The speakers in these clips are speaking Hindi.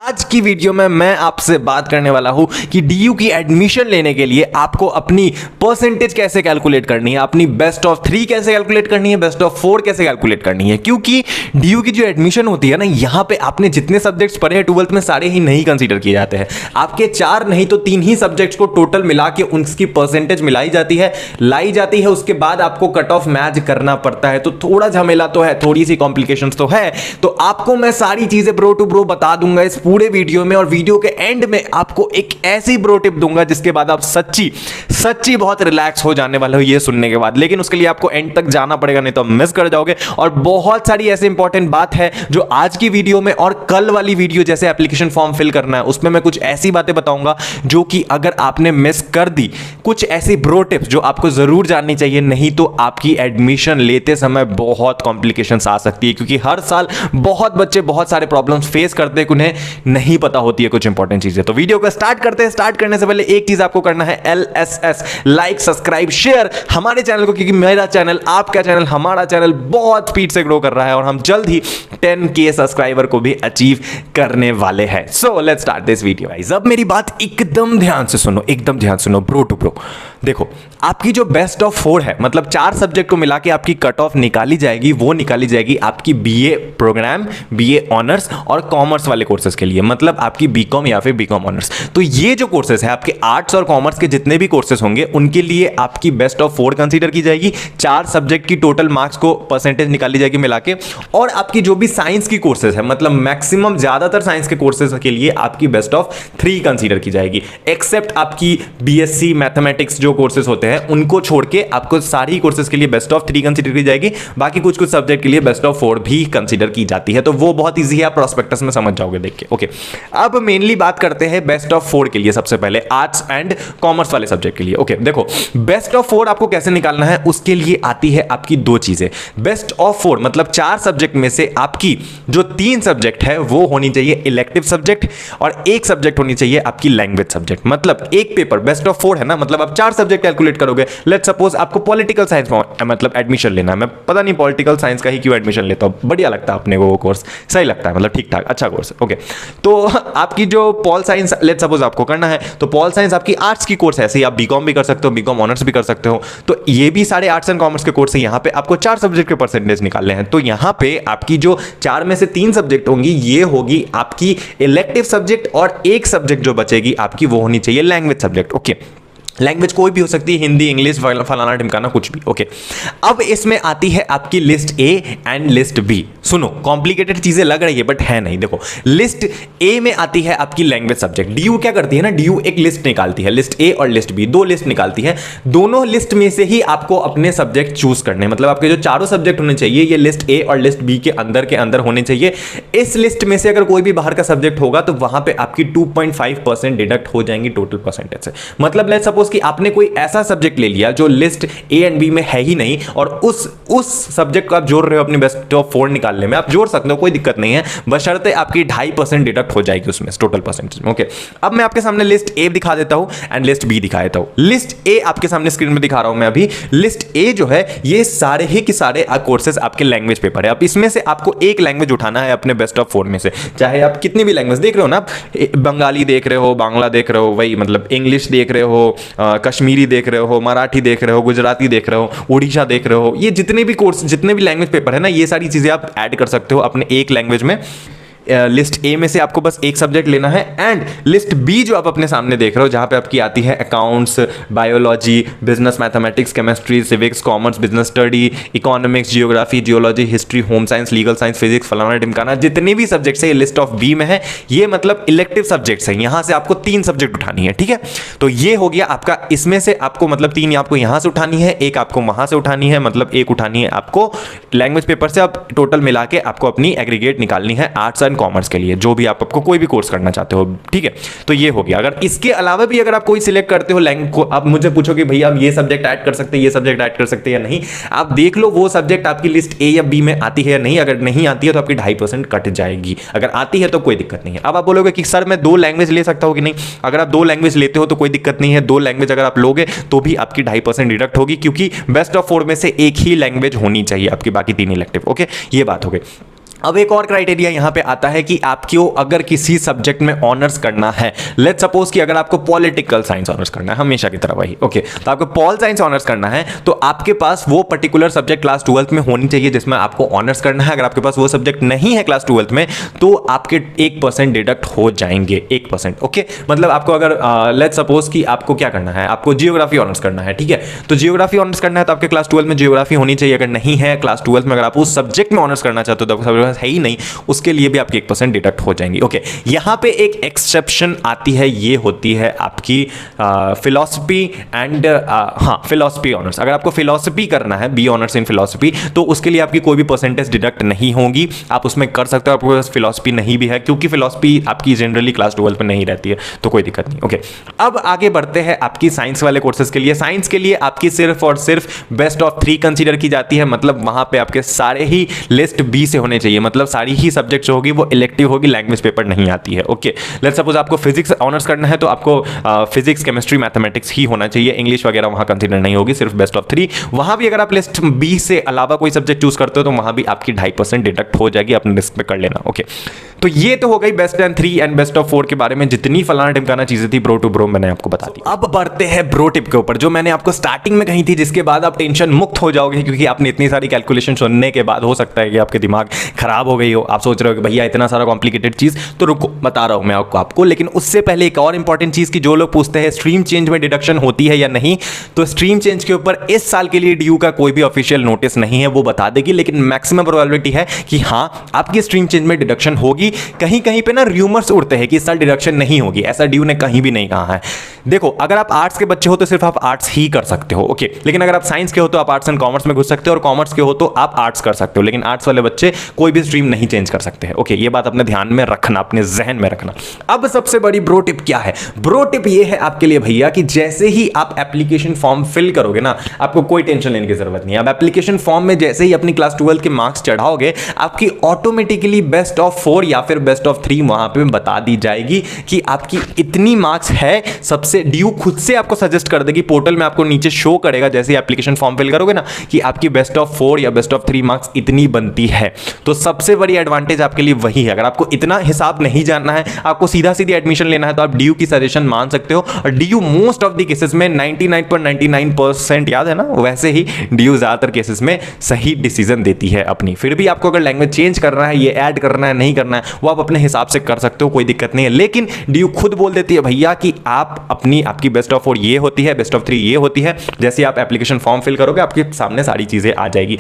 आज की वीडियो में मैं आपसे बात करने वाला हूं कि डीयू की एडमिशन लेने के लिए आपको अपनी परसेंटेज कैसे कैलकुलेट करनी है, अपनी बेस्ट ऑफ 3 कैसे कैलकुलेट करनी है, बेस्ट ऑफ 4 कैसे कैलकुलेट करनी है। क्योंकि डीयू की जो एडमिशन होती है ना, यहां पे आपने जितने सब्जेक्ट्स पढ़े हैं 12th में सारे ही नहीं कंसीडर किए जाते हैं। आपके 4 नहीं तो 3 ही सब्जेक्ट्स को टोटल मिला के उनकी परसेंटेज मिलाई जाती है, लाई जाती है। उसके बाद आपको कट ऑफ मैच करना पड़ता है। तो थोड़ा झमेला तो है, थोड़ी सी कॉम्प्लिकेशंस तो है। तो आपको मैं सारी चीजें ब्रो टू ब्रो बता दूंगा इस पूरे वीडियो में, और वीडियो के एंड में आपको एक ऐसी ब्रो टिप दूंगा जिसके बाद आप सच्ची सच्ची बहुत रिलैक्स हो जाने वाले हो ये सुनने के बाद। लेकिन उसके लिए आपको एंड तक जाना पड़ेगा, नहीं तो मिस कर जाओगे। और बहुत सारी ऐसी इंपॉर्टेंट बात है जो आज की वीडियो में और कल वाली वीडियो जैसे एप्लीकेशन फॉर्म फिल करना है उसमें मैं कुछ ऐसी बातें बताऊंगा जो कि अगर आपने मिस कर दी, कुछ ऐसी ब्रो टिप्स जो आपको जरूर जाननी चाहिए, नहीं तो आपकी एडमिशन लेते समय बहुत कॉम्प्लिकेशंस आ सकती है। क्योंकि हर साल बहुत बच्चे बहुत सारे प्रॉब्लम्स फेस करते हैं, उन्हें नहीं पता होती है कुछ इंपॉर्टेंट चीजें। तो वीडियो को स्टार्ट करते हैं। स्टार्ट करने से पहले एक चीज आपको करना है, LSS लाइक सब्सक्राइब शेयर हमारे चैनल को, क्योंकि मेरा चैनल, आपका चैनल, हमारा चैनल बहुत स्पीड से ग्रो कर रहा है और हम जल्द ही 10K सब्सक्राइबर को भी अचीव करने वाले हैं। So let's start this video guys. अब मेरी बात एकदम ध्यान से सुनो, एकदम ध्यान सुनो ब्रो टू ब्रो। देखो, आपकी जो बेस्ट ऑफ 4 है, मतलब 4 सब्जेक्ट को मिला के आपकी कट ऑफ निकाली जाएगी, वो निकाली जाएगी आपकी BA प्रोग्राम, BA ऑनर्स और कॉमर्स वाले कोर्सेज के लिए, मतलब आपकी बीकॉम या फिर बीकॉम ऑनर्स। तो ये जो कोर्सेज है आपके आर्ट्स और कॉमर्स के जितने भी कोर्सेज होंगे उनके लिए आपकी बेस्ट ऑफ 4 कंसीडर की जाएगी। 4 सब्जेक्ट की टोटल मार्क्स को परसेंटेज निकाली जाएगी मिला के। और आपकी जो भी साइंस की कोर्सेज है, मतलब मैक्सिमम ज्यादातर साइंस के कोर्सेज के लिए आपकी बेस्ट ऑफ 3 कंसीडर की जाएगी। एक्सेप्ट आपकी BSc मैथमेटिक्स जो कोर्सेज होते हैं उनको छोड़ के आपको सारी कोर्सेज के लिए बेस्ट ऑफ 3 कंसीडर की जाएगी। बाकी कुछ कुछ सब्जेक्ट के लिए बेस्ट ऑफ 4 भी कंसीडर की जाती है। तो वो बहुत ईजी है, आप प्रोस्पेक्टस में समझ जाओगे देख के। ओके, अब मेनली बात करते हैं बेस्ट ऑफ 4 के लिए। सबसे पहले आर्ट्स एंड कॉमर्स वाले सब्जेक्ट के लिए। ओके, देखो बेस्ट ऑफ 4 आपको कैसे निकालना है, उसके लिए आती है आपकी 2 चीजें। बेस्ट ऑफ 4 मतलब 4 सब्जेक्ट में से आपकी जो 3 सब्जेक्ट है वो होनी चाहिए इलेक्टिव सब्जेक्ट और 1 सब्जेक्ट होनी चाहिए आपकी लैंग्वेज सब्जेक्ट। मतलब एक पेपर बेस्ट ऑफ 4 है ना, मतलब आप 4 सब्जेक्ट कैलकुलेट करोगे। लेट्स सपोज आपको पॉलिटिकल साइंस में मतलब एडमिशन लेना है। मैं पता नहीं पॉलिटिकल साइंस का ही क्यों एडमिशन लेता हूं, बढ़िया लगता है अपने को वो कोर्स, सही लगता है, मतलब ठीक ठाक अच्छा कोर्स है। ओके, तो आपकी जो पॉल साइंस लेट्स सपोज आपको करना है, तो पॉल साइंस आपकी आर्ट्स की कोर्स है, ऐसे ही आप बीकॉम भी कर सकते हो, बीकॉम ऑनर्स भी कर सकते हो। तो ये भी सारे आर्ट्स एंड कॉमर्स के कोर्स है। यहां पे आपको 4 सब्जेक्ट के परसेंटेज निकालने हैं। तो यहां पे आपकी जो 4 में से 3 सब्जेक्ट होंगी ये होगी आपकी इलेक्टिव सब्जेक्ट, और 1 सब्जेक्ट जो बचेगी आपकी वो होनी चाहिए लैंग्वेज सब्जेक्ट। ओके, लैंग्वेज कोई भी हो सकती है, हिंदी, इंग्लिश, फलाना ढिमकाना कुछ भी। ओके, अब इसमें आती है आपकी list A and list B। सुनो, कॉम्प्लिकेटेड चीजें लग रही है बट है नहीं। देखो, लिस्ट A में आती है आपकी लैंग्वेज सब्जेक्ट। डीयू क्या करती है ना, डीयू एक लिस्ट निकालती है, लिस्ट A और लिस्ट B, 2 लिस्ट निकालती है। दोनों लिस्ट में से ही आपको अपने सब्जेक्ट चूज करने, मतलब आपके जो चारों सब्जेक्ट होने चाहिए ये लिस्ट A और लिस्ट B के अंदर होने चाहिए। इस लिस्ट में से अगर कोई भी बाहर का सब्जेक्ट होगा तो वहां पे आपकी 2.5% डिडक्ट हो जाएंगी टोटल परसेंटेज से। मतलब लेट्स सपोज कि आपने कोई ऐसा सब्जेक्ट ले लिया जो लिस्ट A एंड B में है ही नहीं, और उस सब्जेक्ट को आप जोड़ रहे हो अपनी बेस्ट ऑफ 4 निकालने में। आप जोड़ सकते हो, कोई दिक्कत नहीं है, बशर्ते आपकी 2.5% डिडक्ट हो जाएगी उसमें टोटल परसेंटेज में। ओके, अब मैं आपके सामने लिस्ट A दिखा देता हूं एंड लिस्ट B दिखा देता हूं। लिस्ट A आपके सामने स्क्रीन में दिखा रहा हूं मैं अभी। लिस्ट A जो है ये सारे ही के सारे कोर्सेज आपके लैंग्वेज पेपर है। अब इसमें से आपको एक लैंग्वेज उठाना है अपने बेस्ट ऑफ 4 में से, चाहे आप कितनी भी लैंग्वेज देख रहे हो ना, आप बंगाली देख रहे हो, बांग्ला देख रहे हो, वही मतलब इंग्लिश देख रहे हो, कश्मीरी देख रहे हो, मराठी देख रहे हो, गुजराती देख रहे हो, उड़ीसा देख रहे हो, ये जितने भी कोर्स, जितने भी लैंग्वेज पेपर है ना, ये सारी चीजें आप ऐड कर सकते हो अपने एक लैंग्वेज में। लिस्ट A में से आपको बस एक सब्जेक्ट लेना है, एंड लिस्ट B जो आप अपने सामने देख रहे हो जहां पे आपकी आती है accounts, biology, business mathematics, chemistry, civics, commerce, business study, economics, geography, geology, history, home science, legal science, physics, फलाना ढिमकाना, जितने भी सब्जेक्ट्स है ये लिस्ट ऑफ B में है। ये मतलब इलेक्टिव सब्जेक्ट्स है, यहां से आपको 3 सब्जेक्ट उठानी है। ठीक है, तो ये हो गया आपका, इसमें से आपको मतलब 3 आपको यहां से उठानी है, एक आपको वहां से उठानी है, मतलब एक उठानी है आपको लैंग्वेज पेपर से। अब टोटल मिला के आपको अपनी एग्रीगेट निकालनी है आर्ट्स एंड कॉमर्स के लिए, जो भी आपको कोई भी कोर्स करना चाहते हो। ठीक है, तो ये हो गया। अगर इसके अलावा भी अगर आप कोई सिलेक्ट करते हो लैंग्वेज को, आप मुझे पूछो कि भैया आप ये सब्जेक्ट ऐड कर सकते हैं, ये सब्जेक्ट ऐड कर सकते हैं या नहीं, आप देख लो वो सब्जेक्ट आपकी लिस्ट A या B में आती है या नहीं। अगर नहीं आती है तो आपकी 2.5% कट जाएगी, अगर आती है तो कोई दिक्कत नहीं है। अब आप बोलोगे कि सर मैं 2 लैंग्वेज ले सकता हूं कि नहीं, अगर आप 2 लैंग्वेज लेते हो तो कोई दिक्कत नहीं है। 2 लैंग्वेज अगर आप लोगे तो भी आपकी 2.5% डिडक्ट होगी, क्योंकि बेस्ट ऑफ 4 में से एक ही लैंग्वेज होनी चाहिए आपकी, बाकी 3 इलेक्टिव। ओके, ये बात हो गई। अब एक और क्राइटेरिया यहां पे आता है कि आपको अगर किसी सब्जेक्ट में ऑनर्स करना है, लेट्स सपोज कि अगर आपको पॉलिटिकल साइंस ऑनर्स करना है, हमेशा की तरह वही, ओके, तो आपको पॉल साइंस ऑनर्स करना है तो आपके पास वो पर्टिकुलर सब्जेक्ट क्लास 12th में होनी चाहिए जिसमें आपको ऑनर्स करना है। अगर आपके पास वो सब्जेक्ट नहीं है क्लास 12th में तो आपके 1% डिडक्ट हो जाएंगे, 1%, ओके। मतलब आपको अगर लेट्स सपोज कि आपको क्या करना है, आपको जियोग्राफी ऑनर्स करना है, ठीक है, तो जियोग्राफी ऑनर्स करना है तो आपके क्लास 12 में जियोग्राफी होनी चाहिए। अगर नहीं है क्लास 12 में, अगर आप उस सब्जेक्ट में ऑनर्स करना चाहते हो तो है ही नहीं, उसके लिए भी आपकी 1% डिडक्ट हो जाएंगी, ओके। यहां पे एक एक्सेप्शन आती है, ये होती है आपकी फिलॉसफी एंड फिलॉसफी ऑनर्स। अगर आपको फिलॉसफी करना है, बी ऑनर्स इन फिलॉसफी, तो उसके लिए आपकी कोई भी परसेंटेज डिडक्ट नहीं होगी, आप उसमें कर सकते हो। आपके पास फिलॉसफी नहीं भी है, क्योंकि फिलॉसफी आपकी जनरली क्लास 12 में नहीं रहती है, तो कोई दिक्कत नहीं, ओके। अब आगे बढ़ते हैं आपकी साइंस वाले कोर्सेज के लिए। साइंस के लिए आपकी सिर्फ और सिर्फ बेस्ट ऑफ 3 कंसीडर की जाती है, मतलब वहां पे आपके सारे ही लिस्ट बी से होने चाहिए, मतलब सारी ही सब्जेक्ट जो होगी वो इलेक्टिव होगी, लैंग्वेज पेपर नहीं आती है, ओके। लेट्स सपोज आपको फिजिक्स ऑनर्स करना है तो आपको फिजिक्स, केमिस्ट्री, मैथमेटिक्स ही होना चाहिए, इंग्लिश वगैरह वहां कंसीडर नहीं होगी, सिर्फ बेस्ट ऑफ 3। वहां भी अगर आप लिस्ट बी से अलावा कोई सब्जेक्ट चूज करते हो तो वहां भी आपकी 2.5% डिडक्ट हो जाएगी, अपने रिस्क पे कर लेना, ओके। तो ये तो हो गई best and 3 and best of 4 के बारे में, जितनी फलाना टिमकाना चीजें थी ब्रो टू ब्रो मैंने आपको बता दी। अब बढ़ते हैं ब्रो टिप के ऊपर, जो मैंने आपको स्टार्टिंग में कही थी, जिसके बाद आप टेंशन मुक्त हो जाओगे, क्योंकि आपने इतनी सारी कैलकुलेशन सुनने के बाद हो सकता है कि आपके दिमाग खराब हो गई हो, आप सोच रहे हो कि भैया इतना सारा कॉम्प्लिकेटेड चीज, तो रुको बता रहा हूं मैं आपको। लेकिन उससे पहले एक और इंपॉर्टेंट चीज की जो लोग पूछते हैं स्ट्रीम चेंज में डिडक्शन होती है या नहीं, तो स्ट्रीम चेंज के ऊपर इस साल के लिए डीयू का कोई भी ऑफिशियल नोटिस नहीं है, वो बता देगी, लेकिन मैक्सिमम प्रोबेबिलिटी है कि हां आपकी स्ट्रीम चेंज में डिडक्शन होगी। कहीं कहीं पे ना रूमर्स उड़ते हैं कि इस साल डिडक्शन नहीं होगी, ऐसा डीयू ने कहीं भी नहीं कहा है। देखो, अगर आप आर्ट्स के बच्चे हो तो सिर्फ आप आर्ट्स ही कर सकते हो, ओके, लेकिन अगर आप साइंस के हो तो आप आर्ट्स एंड कॉमर्स में घुस सकते हो, और कॉमर्स के हो तो आप आर्ट्स कर सकते हो, लेकिन आर्ट्स वाले बच्चे कोई भी स्ट्रीम नहीं चेंज कर सकते हैं, ओके। ये बात अपने ध्यान में रखना, अपने जहन में रखना। अब सबसे बड़ी ब्रो टिप क्या है? ब्रो टिप ये है आपके लिए भैया कि जैसे ही आप एप्लीकेशन फॉर्म फिल करोगे ना, आपको कोई टेंशन लेने की जरूरत नहीं है। आप एप्लीकेशन फॉर्म में जैसे ही अपनी क्लास 12 के मार्क्स चढ़ाओगे, आपकी ऑटोमेटिकली बेस्ट ऑफ 4 या फिर बेस्ट ऑफ 3 वहां पे बता दी जाएगी कि आपकी इतनी मार्क्स है। सबसे डीयू खुद से आपको सजेस्ट कर देगी, पोर्टल में आपको नीचे शो करेगा जैसे एप्लीकेशन फॉर्म फिल करोगे ना, कि आपकी बेस्ट ऑफ 4 या बेस्ट ऑफ 3 मार्क्स इतनी बनती है। तो सबसे बड़ी एडवांटेज आपके लिए वही है। अगर आपको इतना हिसाब नहीं जानना है, आपको सीधा सीधी एडमिशन लेना है, तो आप डीयू की सजेशन मान सकते हो। और DU most of the cases में 99.99% याद है ना, वैसे ही डीयू ज्यादातर केसेस में सही डिसीजन देती है अपनी। फिर भी आपको अगर लैंग्वेज चेंज करना है, ये ऐड करना है, नहीं करना है, वो आप अपने हिसाब से कर सकते हो, कोई दिक्कत नहीं है। लेकिन डीयू खुद बोल देती है भैया कि आप आपकी बेस्ट ऑफ 4 ये होती है, बेस्ट ऑफ 3 ये होती है। जैसे आप एप्लीकेशन फॉर्म फिल करोगे, आपके सामने सारी चीजें आ जाएगी,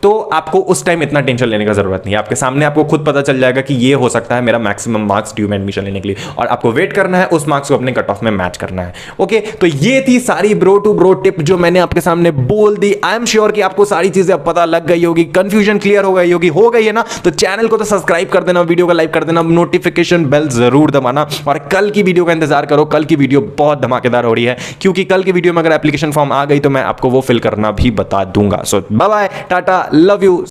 तो आपको उस टाइम इतना टेंशन लेने का जरूरत नहीं है। आपके सामने आपको खुद पता चल जाएगा कि ये हो सकता है मेरा मैक्सिमम मार्क्स डीयू में एडमिशन लेने के लिए, और आपको वेट करना है, उस मार्क्स को अपने कट ऑफ में मैच करना है, ओके। तो ये थी सारी ब्रो टू ब्रो टिप जो मैंने आपके सामने बोल दी। आई एम श्योर कि आपको सारी चीजें अब पता लग गई होगी, कंफ्यूजन क्लियर हो गई होगी। हो गई है ना, तो चैनल को तो सब्सक्राइब कर देना, वीडियो को लाइक कर देना, नोटिफिकेशन बेल जरूर दबाना, और कल की वीडियो का इंतजार करो। कल की वीडियो बहुत धमाकेदार हो रही है, क्योंकि कल की वीडियो में अगर एप्लीकेशन फॉर्म आ गई तो मैं आपको वो फिल करना भी बता दूंगा। So bye bye, tata, love you.